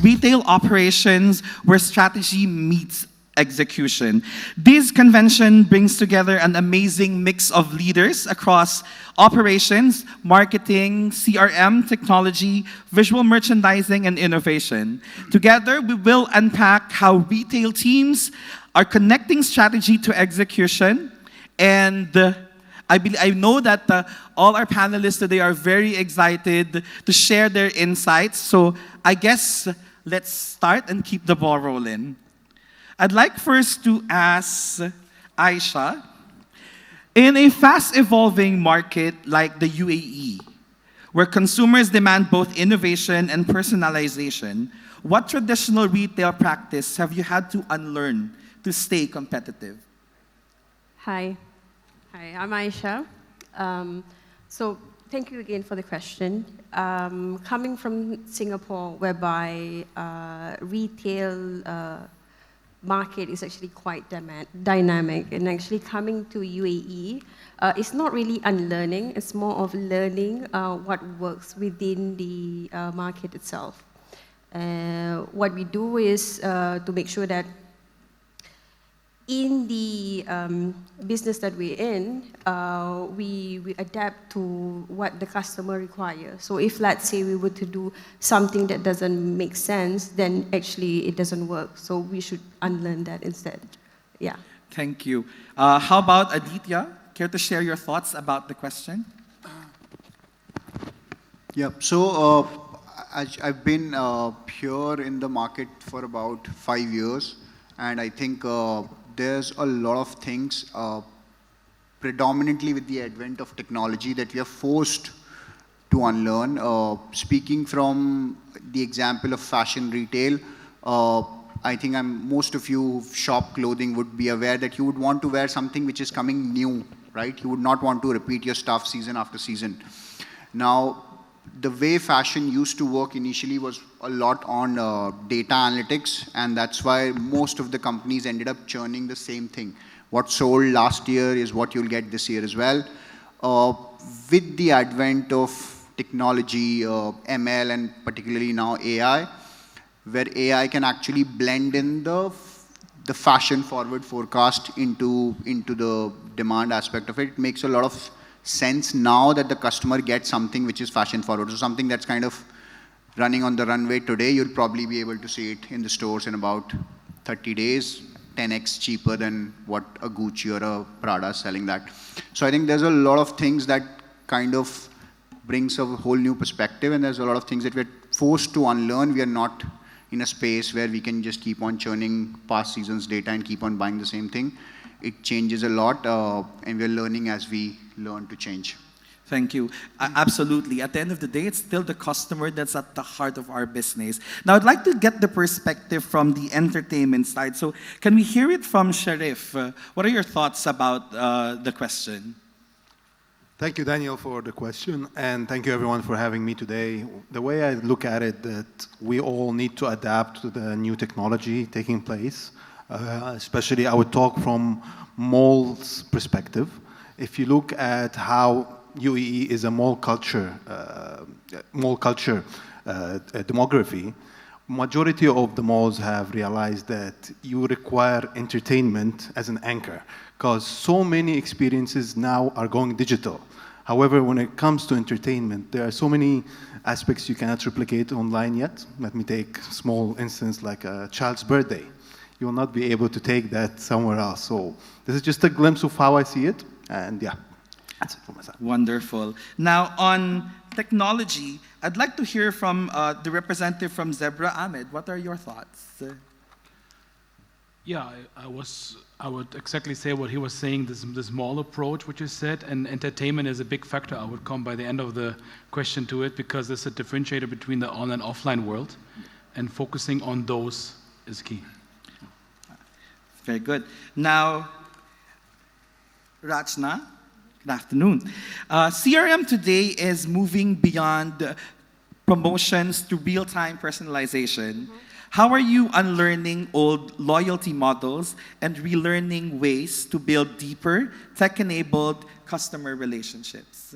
retail operations where strategy meets execution. This convention brings together an amazing mix of leaders across operations, marketing, CRM, technology, visual merchandising, and innovation. Together, we will unpack how retail teams are connecting strategy to execution. And I know that all our panelists today are very excited to share their insights. So I guess let's start and keep the ball rolling. I'd like first to ask Aisha, in a fast-evolving market like the UAE, where consumers demand both innovation and personalization, what traditional retail practice have you had to unlearn to stay competitive? Hi, I'm Aisha. So thank you again for the question. Coming from Singapore, whereby retail market is actually quite dynamic, and actually coming to UAE, it's not really unlearning, it's more of learning what works within the market itself. What we do is to make sure that in the business that we're in, we adapt to what the customer requires. So if, let's say, we were to do something that doesn't make sense, then actually it doesn't work. So we should unlearn that instead. Yeah. Thank you. How about Aditya? Care to share your thoughts about the question? Yeah, so I've been here in the market for about 5 years, and I think there's a lot of things, predominantly with the advent of technology, that we are forced to unlearn. Speaking from the example of fashion retail, I think most of you who shop clothing would be aware that you would want to wear something which is coming new, right? You would not want to repeat your stuff season after season. Now, the way fashion used to work initially was a lot on data analytics, and that's why most of the companies ended up churning the same thing. What sold last year is what you'll get this year as well. With the advent of technology, ML, and particularly now AI, where AI can actually blend in the fashion forward forecast into the demand aspect of it, it makes a lot of sense now that the customer gets something which is fashion forward. So something that's kind of running on the runway today, you'll probably be able to see it in the stores in about 30 days, 10x cheaper than what a Gucci or a Prada is selling that. So I think there's a lot of things that kind of brings a whole new perspective, and there's a lot of things that we're forced to unlearn. We are not in a space where we can just keep on churning past seasons data and keep on buying the same thing. It changes a lot, and we're learning as we learn to change. Thank you. Absolutely. At the end of the day, it's still the customer that's at the heart of our business. Now, I'd like to get the perspective from the entertainment side. So can we hear it from Sharif? What are your thoughts about the question? Thank you, Daniel, for the question, and thank you, everyone, for having me today. The way I look at it, that we all need to adapt to the new technology taking place. Especially, I would talk from mall's perspective. If you look at how UAE is a mall culture demography, majority of the malls have realized that you require entertainment as an anchor, because so many experiences now are going digital. However, when it comes to entertainment, there are so many aspects you cannot replicate online yet. Let me take a small instance like a child's birthday. You will not be able to take that somewhere else. So this is just a glimpse of how I see it. And yeah, that's it for myself. Wonderful. Now, on technology, I'd like to hear from the representative from Zebra, Ahmed. What are your thoughts? Yeah, I would exactly say what he was saying, this mall approach, which you said, and entertainment is a big factor. I would come by the end of the question to it, because there's a differentiator between the on and offline world, and focusing on those is key. Very good. Now, Rachna, good afternoon. CRM today is moving beyond promotions to real-time personalization. How are you unlearning old loyalty models and relearning ways to build deeper, tech-enabled customer relationships?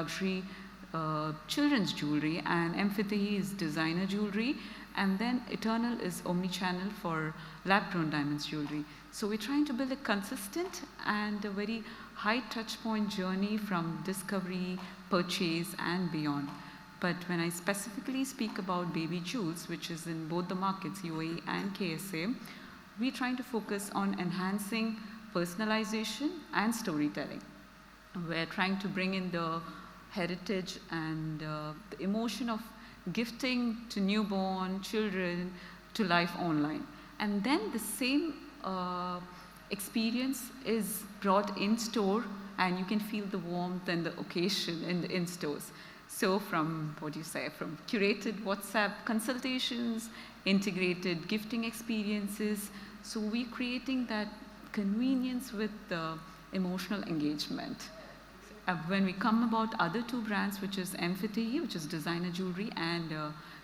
luxury children's jewelry, and 𝐓𝐡𝐢 is designer jewelry, and then Eternal is omni-channel for lab-grown diamonds jewelry. So we're trying to build a consistent and a very high touch point journey from discovery, purchase, and beyond. But when I specifically speak about baby jewels, which is in both the markets, UAE and KSA, we're trying to focus on enhancing personalization and storytelling. We're trying to bring in the heritage and the emotion of gifting to newborn children to life online. And then the same experience is brought in store, and you can feel the warmth and the occasion in stores. So from, from curated WhatsApp consultations, integrated gifting experiences. So we're creating that convenience with the emotional engagement. When we come about other two brands, which is 𝐓𝐡𝐢, which is designer jewelry, and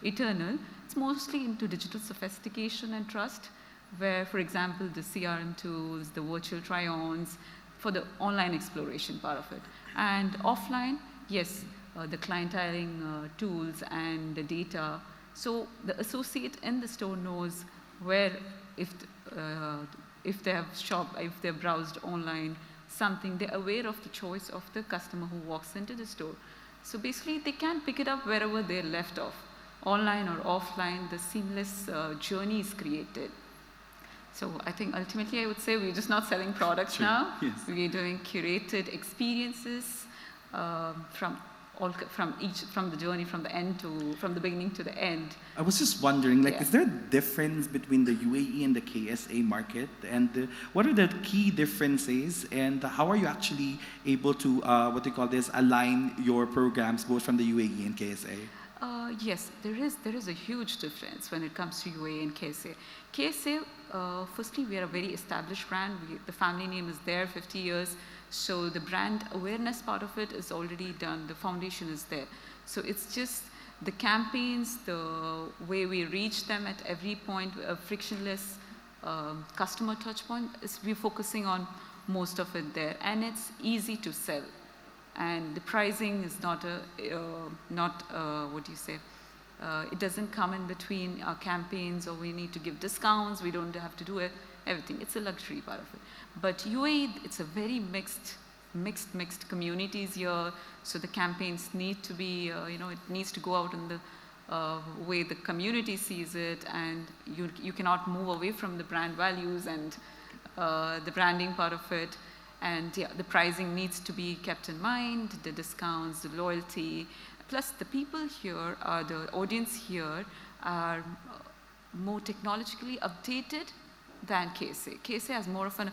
Eternal, it's mostly into digital sophistication and trust, where, for example, the CRM tools, the virtual try-ons, for the online exploration part of it. And offline, yes, the clienteling tools and the data. So the associate in the store knows where, if they have shopped, if they've browsed online, something, they're aware of the choice of the customer who walks into the store. So basically, they can pick it up wherever they're left off, online or offline. The seamless journey is created. So I think ultimately, I would say we're just not selling products now. Yes. We're doing curated experiences from the journey, from the beginning to the end. I was just wondering, is there a difference between the UAE and the KSA market? And what are the key differences? And how are you actually able to, align your programs both from the UAE and KSA? Yes, there is a huge difference when it comes to UAE and KSA. KSA, firstly, we are a very established brand. The family name is there, 50 years. So the brand awareness part of it is already done. The foundation is there. So it's just the campaigns, the way we reach them at every point, a frictionless customer touch point, we're focusing on most of it there. And it's easy to sell. And the pricing is it doesn't come in between our campaigns, or we need to give discounts. We don't have to do everything. It's a luxury part of it. But UAE, it's a very mixed communities here. So the campaigns need to be, it needs to go out in the way the community sees it, and you cannot move away from the brand values and the branding part of it. And yeah, the pricing needs to be kept in mind, the discounts, the loyalty. Plus the people here, the audience here are more technologically updated than KSA. KSA has more of an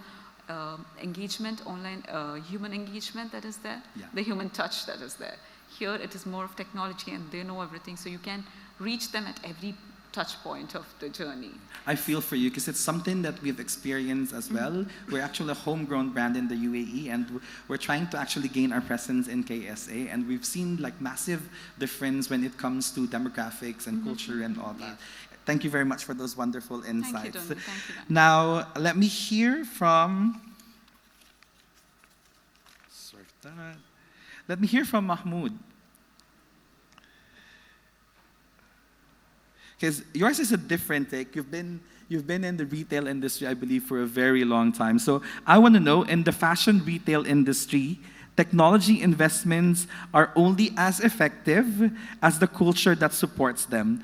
engagement, online human engagement that is there, the human touch that is there. Here it is more of technology, and they know everything, so you can reach them at every touch point of the journey. I feel for you, because it's something that we've experienced as well. We're actually a homegrown brand in the UAE, and we're trying to actually gain our presence in KSA, and we've seen massive difference when it comes to demographics and culture and all that. Thank you very much for those wonderful insights. Thank you. Now, let me hear from Mahmoud. Because yours is a different take. You've been in the retail industry, I believe, for a very long time. So I want to know, in the fashion retail industry, technology investments are only as effective as the culture that supports them.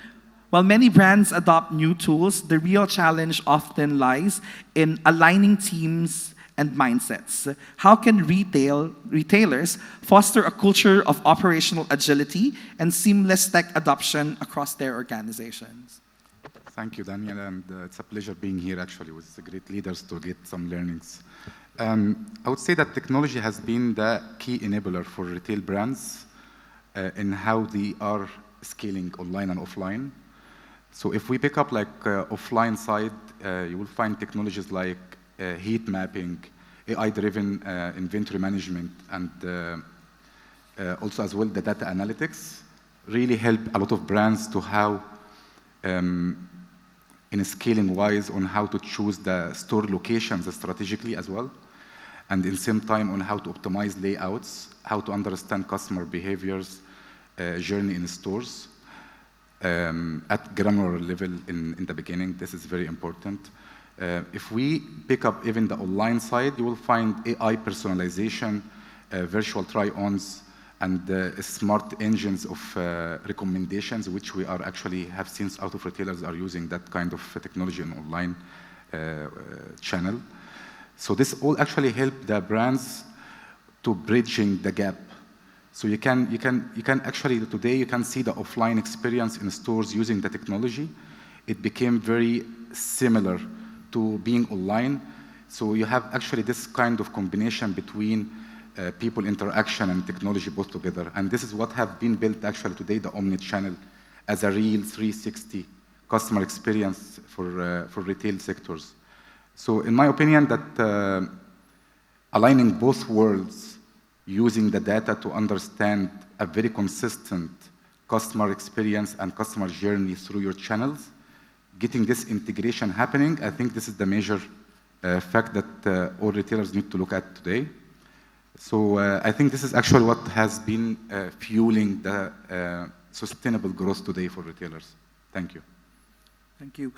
While many brands adopt new tools, the real challenge often lies in aligning teams and mindsets. How can retailers foster a culture of operational agility and seamless tech adoption across their organizations? Thank you, Daniel, and it's a pleasure being here actually with the great leaders to get some learnings. I would say that technology has been the key enabler for retail brands in how they are scaling online and offline. So if we pick up offline side, you will find technologies like heat mapping, AI-driven inventory management, and also as well the data analytics really help a lot of brands to how, in a scaling wise, on how to choose the store locations strategically as well, and in the same time on how to optimize layouts, how to understand customer behaviors, journey in stores at granular level in the beginning. This is very important. If we pick up even the online side, you will find AI personalization, virtual try-ons, and smart engines of recommendations, which we are actually have seen out of retailers are using that kind of technology in online channel. So this all actually help the brands to bridging the gap. So you can actually today you can see the offline experience in stores using the technology. It became very similar to being online. So you have actually this kind of combination between people interaction and technology both together. And this is what have been built actually today, the omni-channel, as a real 360 customer experience for retail sectors. So in my opinion, that aligning both worlds, using the data to understand a very consistent customer experience and customer journey through your channels, getting this integration happening, I think this is the major fact that all retailers need to look at today. So I think this is actually what has been fueling the sustainable growth today for retailers. Thank you. Thank you.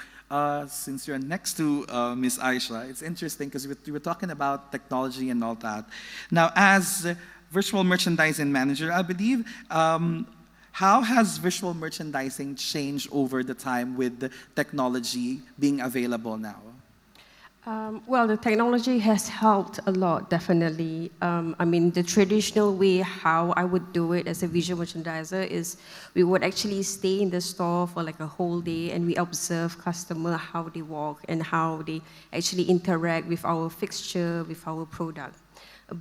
Since you're next to Ms. Aisha, it's interesting because we were talking about technology and all that. Now, as visual merchandising manager, I believe, how has visual merchandising changed over the time with the technology being available now? Well, the technology has helped a lot, definitely. I mean, the traditional way how I would do it as a visual merchandiser is we would actually stay in the store for like a whole day and we observe customer, how they walk and how they actually interact with our fixture, with our product.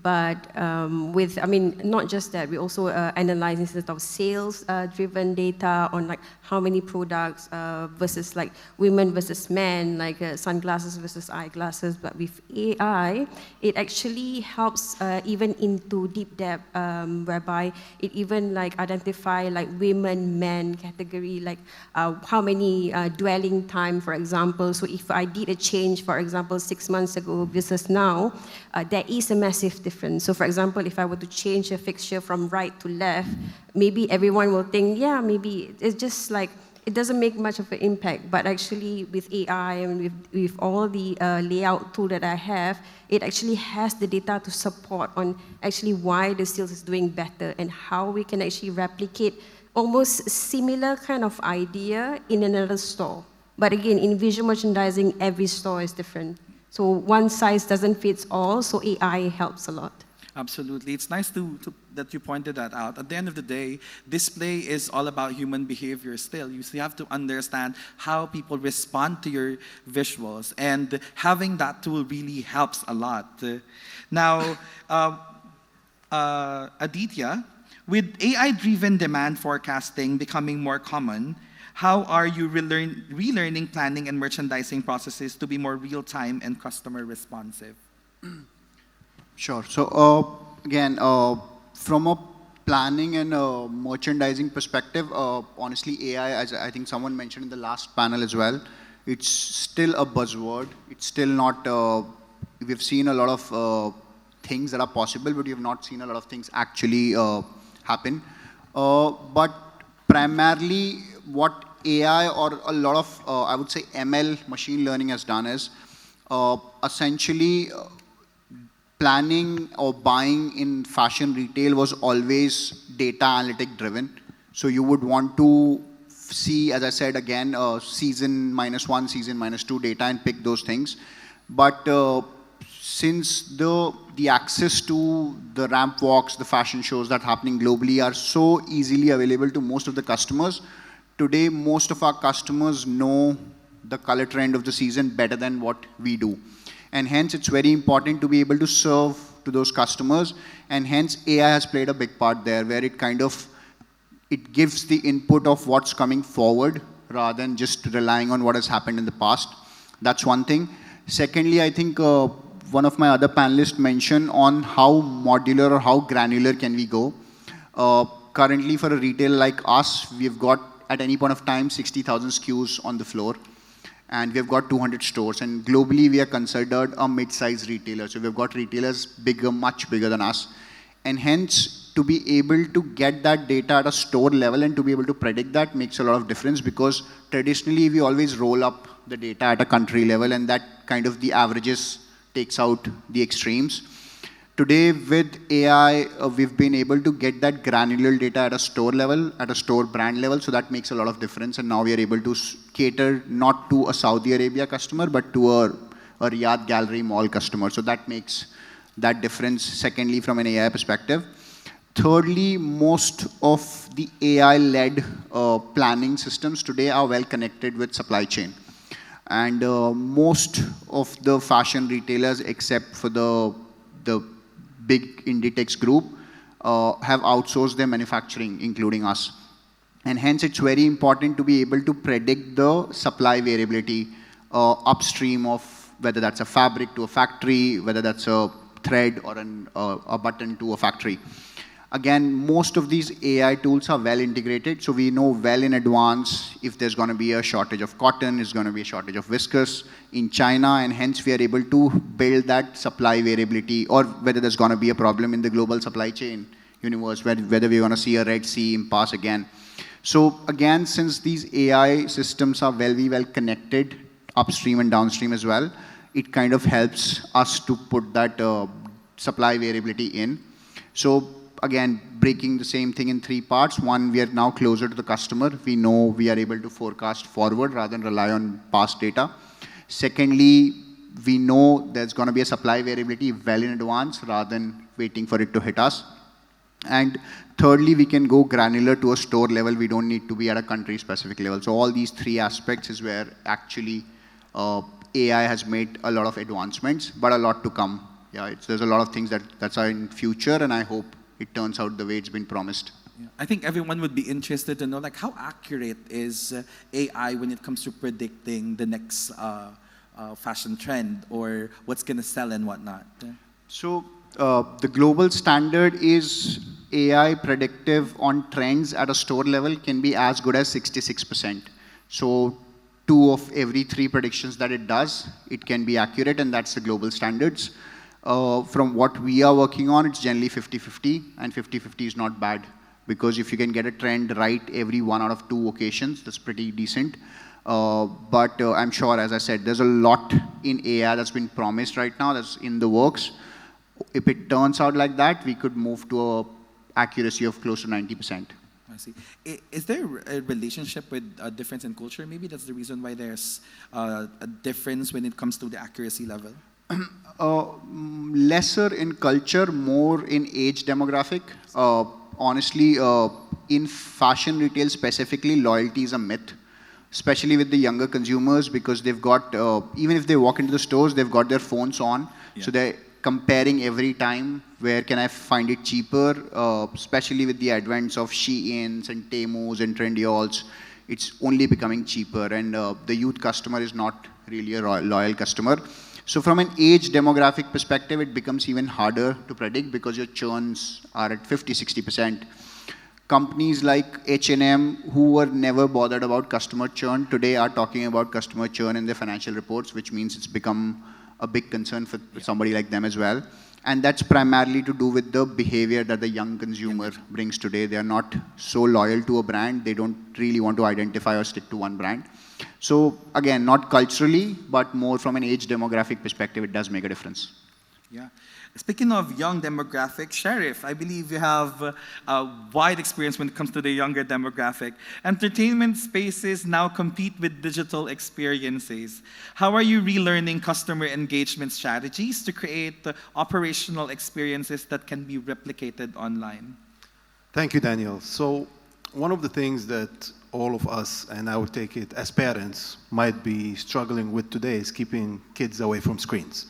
But I mean, not just that, we also analyze instead of sales-driven data on like how many products versus like women versus men, like sunglasses versus eyeglasses. But with AI, it actually helps even into deep depth, whereby it even like identify like women, men category, like how many dwelling time, for example. So if I did a change, for example, 6 months ago versus now, there is a massive difference. So for example, if I were to change a fixture from right to left, maybe everyone will think, yeah, maybe it's just like, it doesn't make much of an impact. But actually with AI and with all the layout tool that I have, it actually has the data to support on actually why the sales is doing better and how we can actually replicate almost similar kind of idea in another store. But again, in visual merchandising, every store is different. So one size doesn't fit all, so AI helps a lot. Absolutely. It's nice that you pointed that out. At the end of the day, display is all about human behavior still. You still have to understand how people respond to your visuals, and having that tool really helps a lot. Now, Aditya, with AI-driven demand forecasting becoming more common, how are you relearning planning and merchandising processes to be more real-time and customer responsive? Sure. So again, from a planning and merchandising perspective, honestly, AI, as I think someone mentioned in the last panel as well, it's still a buzzword. It's still not, we've seen a lot of things that are possible, but we have not seen a lot of things actually happen. But primarily, what AI or a lot of, I would say, ML, machine learning has done is essentially planning or buying in fashion retail was always data analytic driven. So you would want to see, as I said again, season -1, season -2 data and pick those things. But since the access to the ramp walks, the fashion shows that are happening globally are so easily available to most of the customers, today most of our customers know the color trend of the season better than what we do. And hence it's very important to be able to serve to those customers, and hence AI has played a big part there, where it kind of, it gives the input of what's coming forward rather than just relying on what has happened in the past. That's one thing. Secondly, I think one of my other panelists mentioned on how modular or how granular can we go. Currently for a retailer like us, we've got at any point of time 60,000 SKUs on the floor, and we've got 200 stores, and globally we are considered a mid-sized retailer. So we've got retailers bigger, much bigger than us. And hence, to be able to get that data at a store level and to be able to predict that makes a lot of difference, because traditionally we always roll up the data at a country level, and that kind of the averages takes out the extremes. Today with AI, we've been able to get that granular data at a store level, at a store brand level, so that makes a lot of difference. And now we are able to cater not to a Saudi Arabia customer, but to a Riyadh Gallery Mall customer. So that makes that difference, secondly, from an AI perspective. Thirdly, most of the AI-led planning systems today are well connected with supply chain. And most of the fashion retailers, except for the big Inditex group, have outsourced their manufacturing, including us. And hence, it's very important to be able to predict the supply variability upstream of whether that's a fabric to a factory, whether that's a thread or a button to a factory. Again, most of these AI tools are well integrated, so we know well in advance if there's going to be a shortage of cotton, is going to be a shortage of viscose in China, and hence we are able to build that supply variability, or whether there's going to be a problem in the global supply chain universe, whether we're going to see a Red Sea impasse again. So again, since these AI systems are very well connected upstream and downstream as well, it kind of helps us to put that supply variability in. So again, breaking the same thing in 3 parts. One, we are now closer to the customer. We know we are able to forecast forward rather than rely on past data. Secondly, we know there's going to be a supply variability well in advance rather than waiting for it to hit us. And thirdly, we can go granular to a store level. We don't need to be at a country-specific level. So all these 3 aspects is where actually AI has made a lot of advancements, but a lot to come. Yeah, there's a lot of things that's in future, and I hope it turns out the way it's been promised. Yeah. I think everyone would be interested to know, like, how accurate is AI when it comes to predicting the next fashion trend or what's going to sell and whatnot? Yeah. So the global standard is AI predictive on trends at a store level can be as good as 66%. So 2 of every 3 predictions that it does, it can be accurate, and that's the global standards. From what we are working on, it's generally 50-50, and 50-50 is not bad, because if you can get a trend right every 1 out of 2 occasions, that's pretty decent. But I'm sure, as I said, there's a lot in AI that's been promised right now, that's in the works. If it turns out like that, we could move to an accuracy of close to 90%. I see. Is there a relationship with a difference in culture? Maybe that's the reason why there's a difference when it comes to the accuracy level. Lesser in culture, more in age demographic. Honestly, in fashion retail specifically, loyalty is a myth, especially with the younger consumers, because they've got, even if they walk into the stores, they've got their phones on. Yeah. So they're comparing every time, where can I find it cheaper, especially with the advents of Sheins and Temus and Trendyol's. It's only becoming cheaper, and the youth customer is not really a loyal customer. So from an age demographic perspective, it becomes even harder to predict because your churns are at 50-60%. Companies like H&M, who were never bothered about customer churn, today are talking about customer churn in their financial reports, which means it's become a big concern for somebody like them as well. And that's primarily to do with the behavior that the young consumer brings today. They are not so loyal to a brand. They don't really want to identify or stick to one brand. So again, not culturally, but more from an age demographic perspective, it does make a difference. Yeah. Speaking of young demographic, Sheriff, I believe you have a wide experience when it comes to the younger demographic. Entertainment spaces now compete with digital experiences. How are you relearning customer engagement strategies to create operational experiences that can be replicated online? Thank you, Daniel. So one of the things that all of us, and I would take it as parents, might be struggling with today is keeping kids away from screens.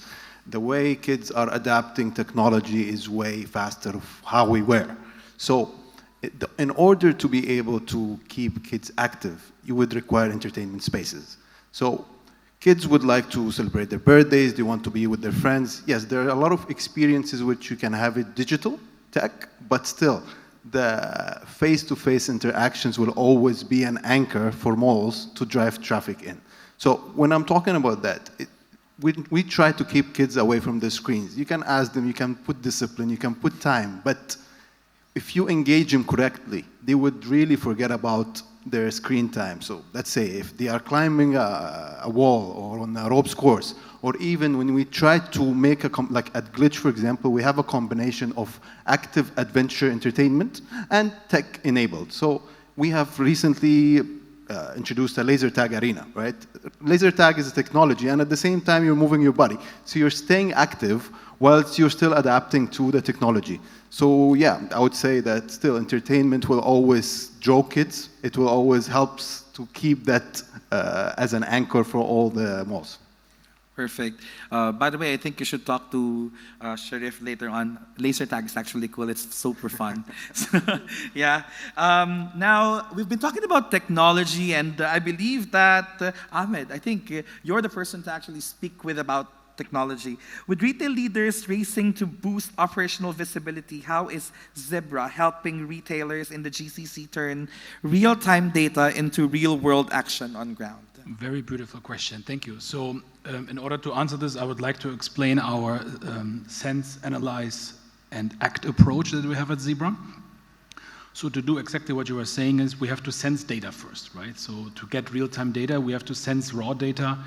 The way kids are adapting technology is way faster of how we were. So in order to be able to keep kids active, you would require entertainment spaces. So kids would like to celebrate their birthdays, they want to be with their friends. Yes, there are a lot of experiences which you can have with digital tech, but still, the face-to-face interactions will always be an anchor for malls to drive traffic in. So when I'm talking about that, we try to keep kids away from the screens. You can ask them, you can put discipline, you can put time, but if you engage them correctly, they would really forget about their screen time. So let's say if they are climbing a wall or on a ropes course, or even when we try to make like at Glitch, for example, we have a combination of active adventure entertainment and tech-enabled. So we have recently introduced a laser tag arena, right? Laser tag is a technology, and at the same time, you're moving your body. So you're staying active whilst you're still adapting to the technology. So yeah, I would say that still entertainment will always draw kids. It will always helps to keep that as an anchor for all the malls. Perfect. By the way, I think you should talk to Sharif later on. Laser tag is actually cool. It's super fun. Yeah. Now, we've been talking about technology, and I believe that, Ahmed, I think you're the person to actually speak with about technology. With retail leaders racing to boost operational visibility, how is Zebra helping retailers in the GCC turn real-time data into real-world action on ground? Very beautiful question. Thank you. So, in order to answer this, I would like to explain our sense, analyze, and act approach that we have at Zebra. So to do exactly what you were saying is we have to sense data first, right? So to get real-time data, we have to sense raw data.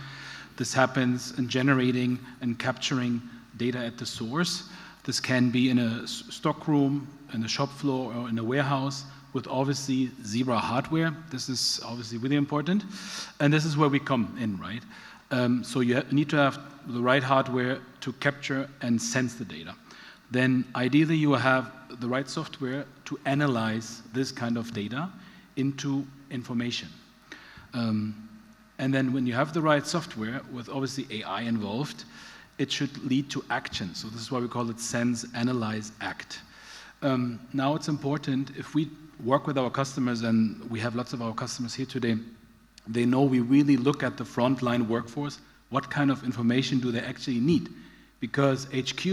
This happens in generating and capturing data at the source. This can be in a stock room, in a shop floor, or in a warehouse, with obviously Zebra hardware. This is obviously really important. And this is where we come in, right? So you need to have the right hardware to capture and sense the data. Then ideally you have the right software to analyze this kind of data into information. And then when you have the right software with obviously AI involved, it should lead to action. So this is why we call it sense, analyze, act. Now it's important if we work with our customers, and we have lots of our customers here today, they know we really look at the frontline workforce. What kind of information do they actually need? Because HQ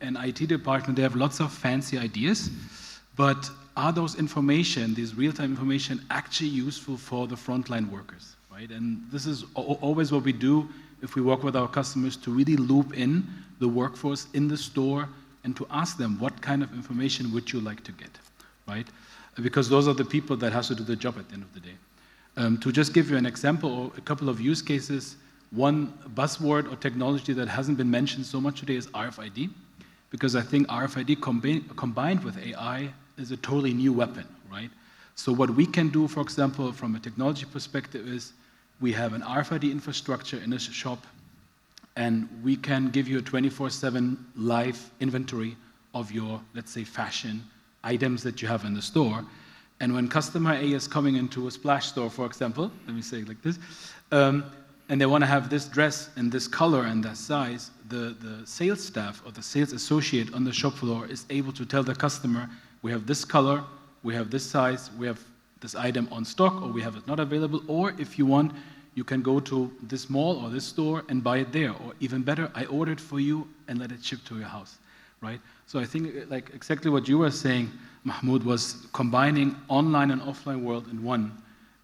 and IT department, they have lots of fancy ideas, but are those information, these real-time information, actually useful for the frontline workers, right? And this is always what we do if we work with our customers, to really loop in the workforce in the store and to ask them, what kind of information would you like to get, right? Because those are the people that has to do the job at the end of the day. To just give you an example or a couple of use cases, one buzzword or technology that hasn't been mentioned so much today is RFID, because I think RFID combined with AI is a totally new weapon, right? So what we can do, for example, from a technology perspective is we have an RFID infrastructure in a shop, and we can give you a 24/7 live inventory of your, let's say, fashion items that you have in the store. And when customer A is coming into a Splash store, for example, let me say it like this, and they want to have this dress in this color and that size, the sales staff or the sales associate on the shop floor is able to tell the customer, we have this color, we have this size, we have this item on stock, or we have it not available, or if you want, you can go to this mall or this store and buy it there, or even better, I ordered for you and let it ship to your house, right? So I think like exactly what you were saying, Mahmoud, was combining online and offline world in one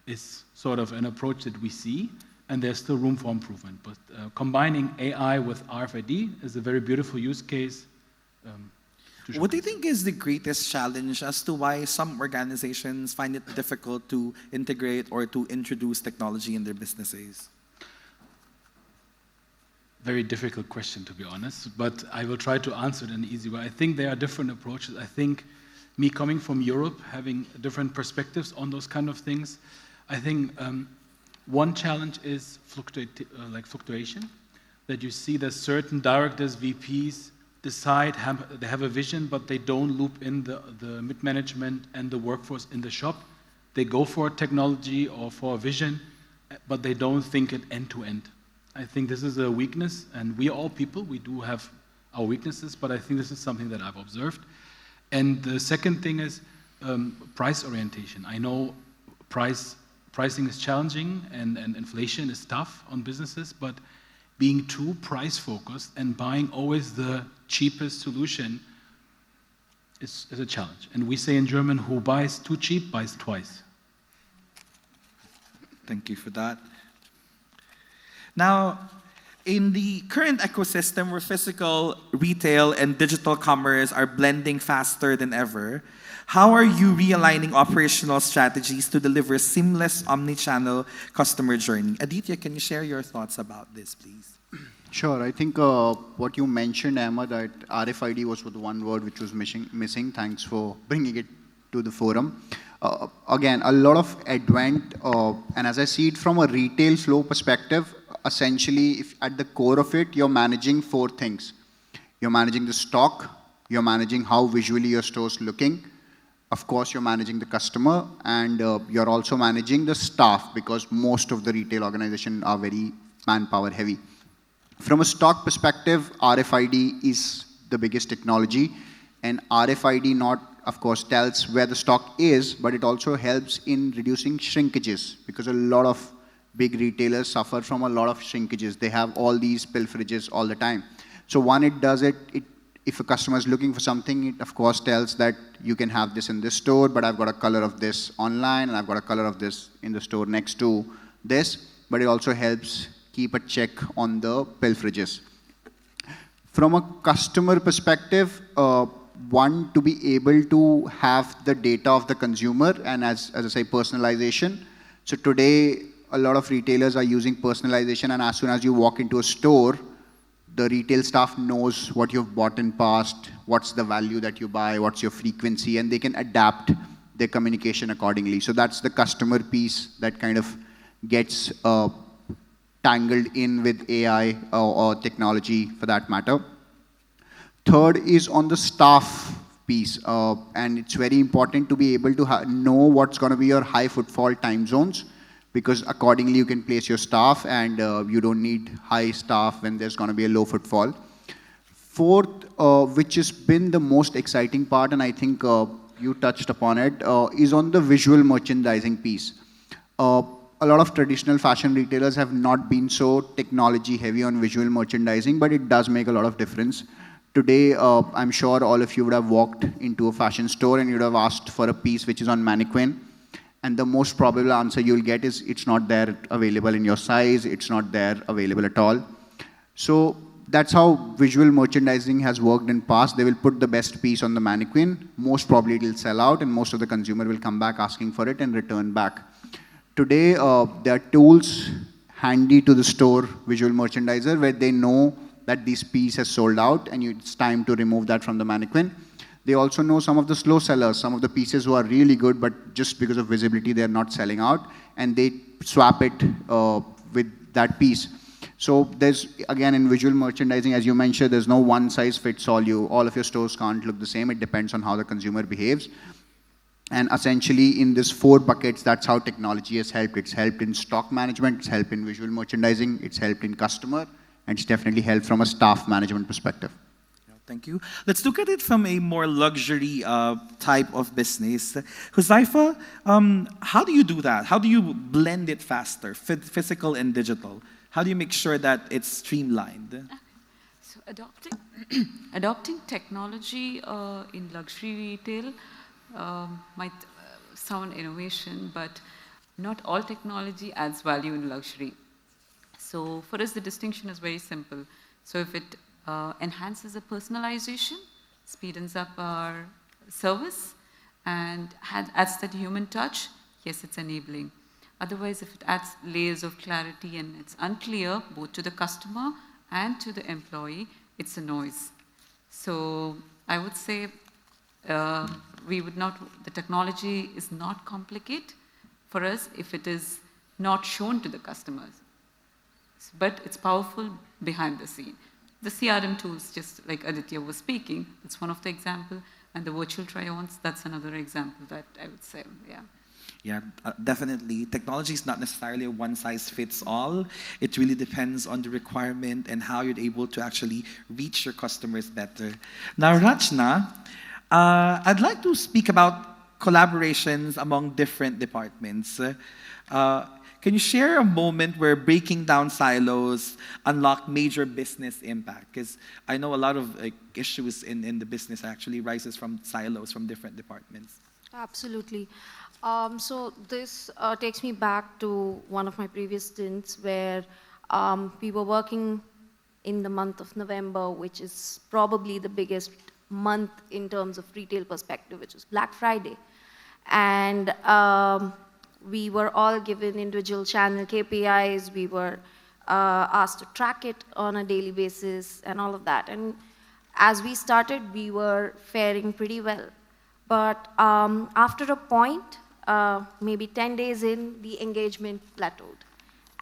is sort of an approach that we see, and there's still room for improvement. But combining AI with RFID is a very beautiful use case. What do you think is the greatest challenge as to why some organizations find it difficult to integrate or to introduce technology in their businesses? Very difficult question, to be honest, but I will try to answer it in an easy way. I think there are different approaches. I think me coming from Europe, having different perspectives on those kind of things, I think one challenge is fluctuation, that you see that certain directors, VPs, decide, they have a vision, but they don't loop in the mid-management and the workforce in the shop. They go for technology or for a vision, but they don't think it end-to-end. I think this is a weakness, and we are all people, we do have our weaknesses, but I think this is something that I've observed. And the second thing is price orientation. I know pricing is challenging and inflation is tough on businesses, but being too price focused and buying always the cheapest solution is a challenge. And we say in German, who buys too cheap buys twice. Thank you for that. Now, in the current ecosystem where physical retail and digital commerce are blending faster than ever, how are you realigning operational strategies to deliver seamless omni-channel customer journey? Aditya, can you share your thoughts about this, please? Sure. I think what you mentioned, Emma, that RFID was the one word which was missing. Thanks for bringing it to the forum. Again, a lot of advent, and as I see it from a retail flow perspective, essentially, if at the core of it, you're managing 4 things. You're managing the stock, you're managing how visually your store's looking, of course, you're managing the customer, and you're also managing the staff, because most of the retail organizations are very manpower heavy. From a stock perspective, RFID is the biggest technology, and RFID of course, tells where the stock is, but it also helps in reducing shrinkages, because a lot of big retailers suffer from a lot of shrinkages. They have all these pilferages all the time. So one, it does it, if a customer is looking for something, it of course tells that you can have this in this store, but I've got a color of this online, and I've got a color of this in the store next to this, but it also helps keep a check on the pilferages. From a customer perspective, one, to be able to have the data of the consumer, and as I say, personalization. So today, a lot of retailers are using personalization, and as soon as you walk into a store, the retail staff knows what you've bought in past, what's the value that you buy, what's your frequency, and they can adapt their communication accordingly. So that's the customer piece that kind of gets tangled in with AI or technology for that matter. Third is on the staff piece, and it's very important to be able to know what's going to be your high footfall time zones, because accordingly you can place your staff, and you don't need high staff when there's going to be a low footfall. Fourth, which has been the most exciting part, and I think you touched upon it, is on the visual merchandising piece. A lot of traditional fashion retailers have not been so technology heavy on visual merchandising, but it does make a lot of difference. Today, I'm sure all of you would have walked into a fashion store and you'd have asked for a piece which is on mannequin. And the most probable answer you'll get is it's not there available in your size, it's not there available at all. So that's how visual merchandising has worked in past. They will put the best piece on the mannequin, most probably it will sell out, and most of the consumer will come back asking for it and return back. Today, there are tools handy to the store visual merchandiser where they know that this piece has sold out and it's time to remove that from the mannequin. They also know some of the slow sellers, some of the pieces who are really good, but just because of visibility, they're not selling out, and they swap it with that piece. So there's, again, in visual merchandising, as you mentioned, there's no one size fits all. All of your stores can't look the same. It depends on how the consumer behaves. And essentially, in these 4 buckets, that's how technology has helped. It's helped in stock management, it's helped in visual merchandising, it's helped in customer, and it's definitely helped from a staff management perspective. Thank you. Let's look at it from a more luxury type of business. Huzaifah, how do you do that? How do you blend it faster, physical and digital? How do you make sure that it's streamlined? So adopting technology in luxury retail might sound innovation, but not all technology adds value in luxury. So for us, the distinction is very simple. So if it enhances the personalization, speeds up our service, and adds that human touch, yes, it's enabling. Otherwise, if it adds layers of clarity and it's unclear both to the customer and to the employee, it's a noise. So I would say the technology is not complicated for us if it is not shown to the customers. But it's powerful behind the scene. The CRM tools, just like Aditya was speaking, it's one of the examples, and the virtual try-ons, that's another example that I would say, yeah. Yeah, definitely. Technology is not necessarily a one-size-fits-all. It really depends on the requirement and how you're able to actually reach your customers better. Now, Rachna, I'd like to speak about collaborations among different departments. Can you share a moment where breaking down silos unlocked major business impact? Because I know a lot of issues in the business actually rises from silos from different departments. Absolutely. So this takes me back to one of my previous stints where we were working in the month of November, which is probably the biggest month in terms of retail perspective, which is Black Friday. And we were all given individual channel KPIs. We were asked to track it on a daily basis and all of that. And as we started, we were faring pretty well. But after a point, maybe 10 days in, the engagement plateaued.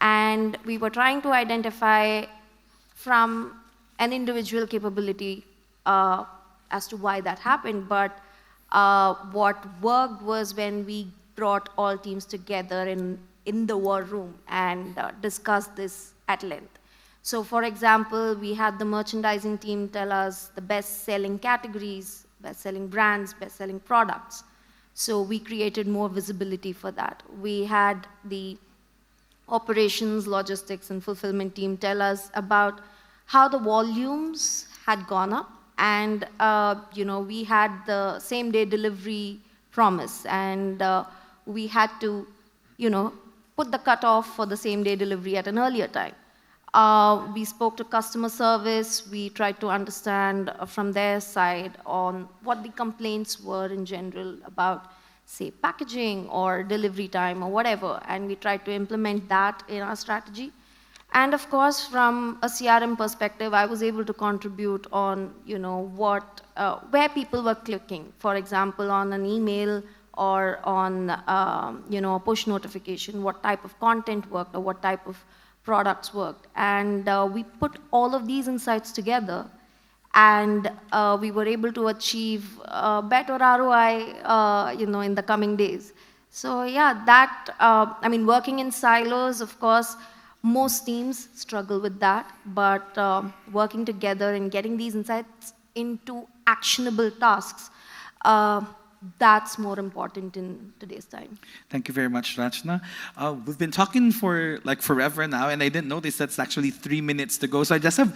And we were trying to identify from an individual capability as to why that happened, but what worked was when we brought all teams together in the war room and discussed this at length. So for example, we had the merchandising team tell us the best-selling categories, best-selling brands, best-selling products. So we created more visibility for that. We had the operations, logistics, and fulfillment team tell us about how the volumes had gone up, and we had the same-day delivery promise, and we had to put the cutoff for the same-day delivery at an earlier time. We spoke to customer service. We tried to understand from their side on what the complaints were in general about, say, packaging or delivery time or whatever, and we tried to implement that in our strategy. And of course, from a CRM perspective, I was able to contribute on, where people were clicking. For example, on an email or on, a push notification, what type of content worked or what type of products worked. And we put all of these insights together, and we were able to achieve better ROI, in the coming days. So yeah, working in silos, of course, most teams struggle with that, but working together and getting these insights into actionable tasks, that's more important in today's time. Thank you very much, Rachna. We've been talking for forever now, and I didn't notice that's actually 3 minutes to go. So I just have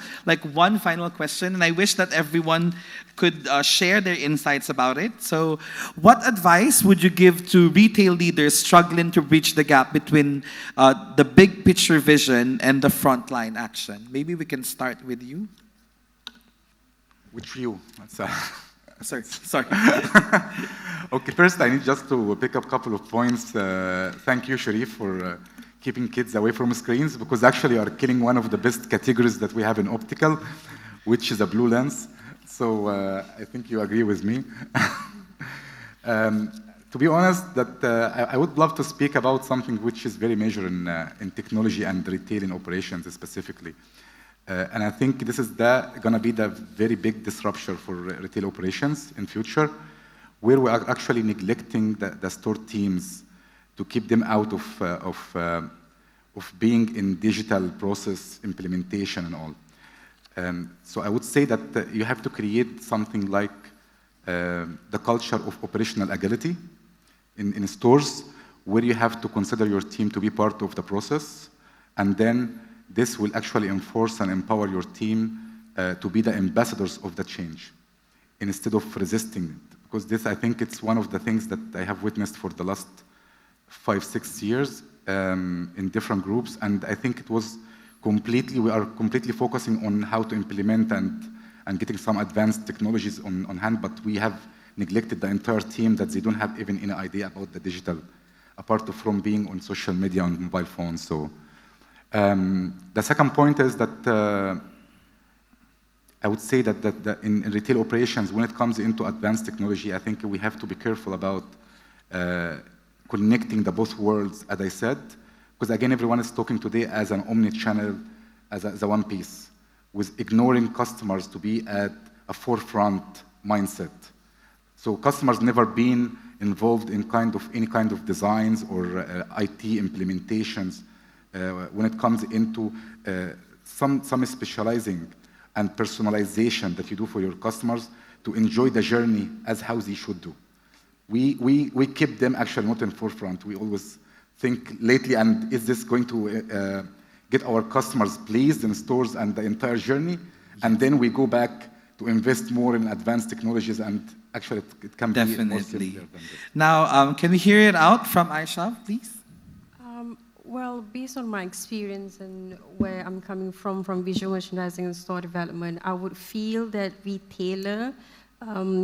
one final question, and I wish that everyone could share their insights about it. So what advice would you give to retail leaders struggling to bridge the gap between the big picture vision and the frontline action? Maybe we can start with you. Which you? That's Sorry. Okay, first I need just to pick up a couple of points. Thank you, Sharif, for keeping kids away from screens, because actually you are killing one of the best categories that we have in optical, which is a blue lens. So I think you agree with me. To be honest, I would love to speak about something which is very major in technology and retailing operations specifically. And I think this is going to be the very big disruption for retail operations in future, where we are actually neglecting the store teams to keep them out of being in digital process implementation and all. So I would say that you have to create something like the culture of operational agility in stores, where you have to consider your team to be part of the process, and then this will actually enforce and empower your team to be the ambassadors of the change instead of resisting it. Because this, I think, it's one of the things that I have witnessed for the last 5-6 years in different groups. And I think we are completely focusing on how to implement and getting some advanced technologies on hand, but we have neglected the entire team that they don't have even any idea about the digital, apart from being on social media and mobile phones. So. The second point is that I would say that in retail operations, when it comes into advanced technology, I think we have to be careful about connecting the both worlds, as I said, because again, everyone is talking today as an omni-channel, as a one piece, with ignoring customers to be at a forefront mindset. So customers never been involved in any kind of designs or IT implementations. When it comes into some specializing and personalization that you do for your customers to enjoy the journey as how they should do. We keep them actually not in forefront. We always think lately, and is this going to get our customers pleased in stores and the entire journey? And then we go back to invest more in advanced technologies, and actually it can be more simpler than this. Now, can we hear it out from Aisha, please? Well, based on my experience and where I'm coming from visual merchandising and store development, I would feel that retailer,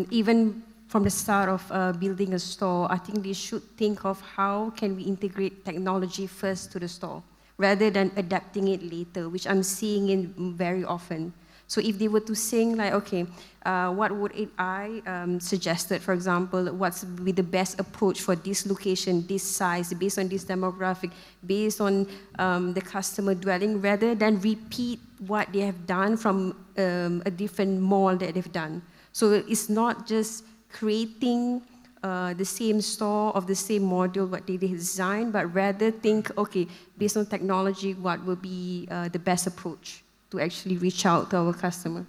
even from the start of building a store, I think they should think of how can we integrate technology first to the store, rather than adapting it later, which I'm seeing in very often. So if they were to think like, okay, what would I suggested, for example, what's be the best approach for this location, this size, based on this demographic, based on the customer dwelling, rather than repeat what they have done from a different mall that they've done. So it's not just creating the same store of the same module what they design, but rather think, okay, based on technology, what will be the best approach to actually reach out to our customer.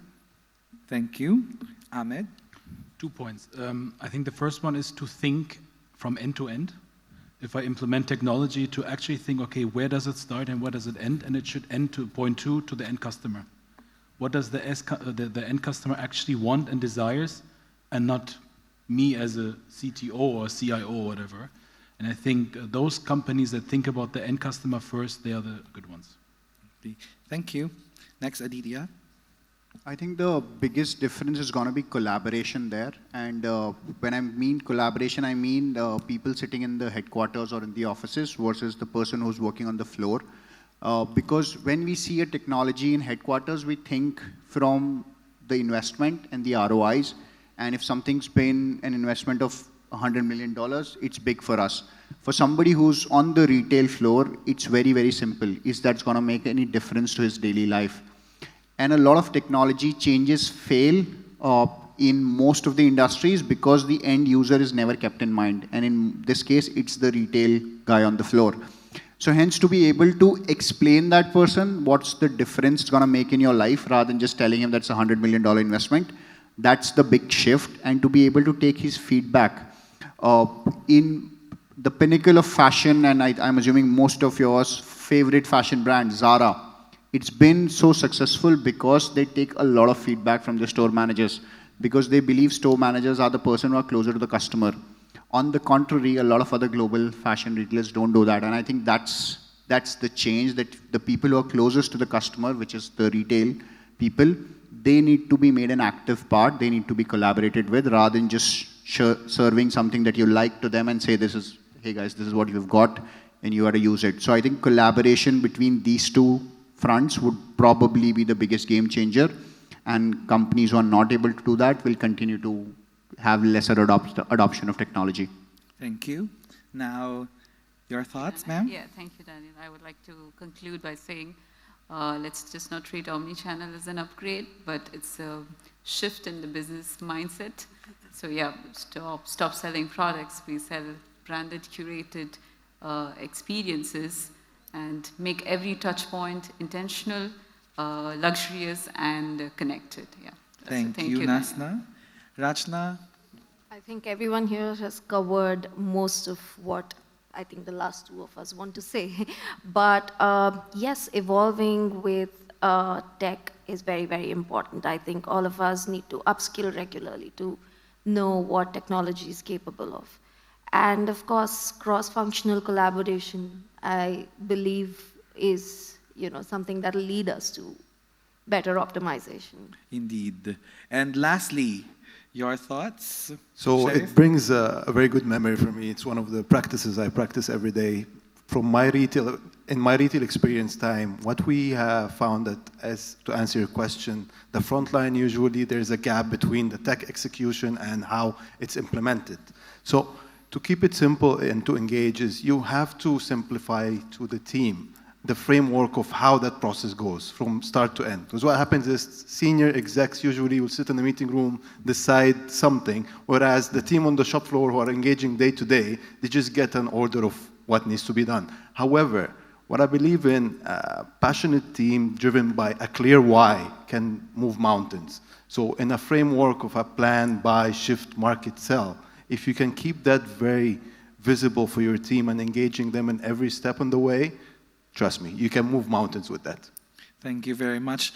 Thank you. Ahmed? 2 points. I think the first one is to think from end to end. If I implement technology, to actually think, okay, where does it start and where does it end? And it should end to point 2, to the end customer. What does the end customer actually want and desires, and not me as a CTO or CIO or whatever. And I think those companies that think about the end customer first, they are the good ones. Thank you. Next, Aditya. I think the biggest difference is going to be collaboration there. And when I mean collaboration, I mean people sitting in the headquarters or in the offices versus the person who's working on the floor. Because when we see a technology in headquarters, we think from the investment and the ROIs. And if something's been an investment of $100 million, it's big for us. For somebody who's on the retail floor, it's very, very simple. Is that going to make any difference to his daily life? And a lot of technology changes fail in most of the industries because the end user is never kept in mind. And in this case, it's the retail guy on the floor. So hence, to be able to explain that person what's the difference it's going to make in your life rather than just telling him that's a $100 million investment, that's the big shift. And to be able to take his feedback in the pinnacle of fashion, and I'm assuming most of yours favorite fashion brand, Zara, it's been so successful because they take a lot of feedback from the store managers because they believe store managers are the person who are closer to the customer. On the contrary, a lot of other global fashion retailers don't do that. And I think that's the change, that the people who are closest to the customer, which is the retail people, they need to be made an active part. They need to be collaborated with rather than just serving something that you like to them and say, hey guys, this is what you've got and you got to use it. So I think collaboration between these two fronts would probably be the biggest game changer. And companies who are not able to do that will continue to have lesser adoption of technology. Thank you. Now, your thoughts, ma'am? Yeah, thank you, Daniel. I would like to conclude by saying, let's just not treat omnichannel as an upgrade, but it's a shift in the business mindset. So yeah, stop selling products. We sell branded, curated experiences and make every touch point intentional, luxurious, and connected. Yeah. Thank you, Nasna. Rachna? I think everyone here has covered most of what I think the last two of us want to say. But yes, evolving with tech is very, very important. I think all of us need to upskill regularly to know what technology is capable of. And of course, cross-functional collaboration, I believe, is something that will lead us to better optimization. Indeed. And lastly, your thoughts? So Sharif? it brings a very good memory for me. It's one of the practices I practice every day. In my retail experience time, what we have found that, to answer your question, the front line, usually there's a gap between the tech execution and how it's implemented. So to keep it simple and to engage is you have to simplify to the team the framework of how that process goes from start to end. Because what happens is senior execs usually will sit in the meeting room, decide something, whereas the team on the shop floor who are engaging day to day, they just get an order of what needs to be done. However, what I believe in, a passionate team driven by a clear why can move mountains. So in a framework of a plan, buy, shift, market, sell, if you can keep that very visible for your team and engaging them in every step on the way, trust me, you can move mountains with that. Thank you very much.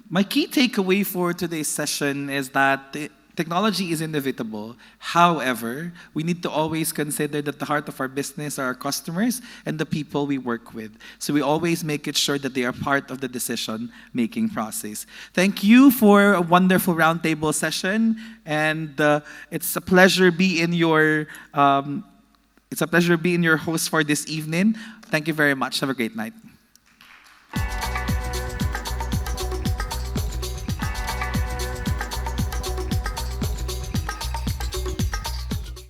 My key takeaway for today's session is that technology is inevitable. However, we need to always consider that the heart of our business are our customers and the people we work with. So we always make it sure that they are part of the decision-making process. Thank you for a wonderful roundtable session, and it's a pleasure being your host for this evening. Thank you very much. Have a great night.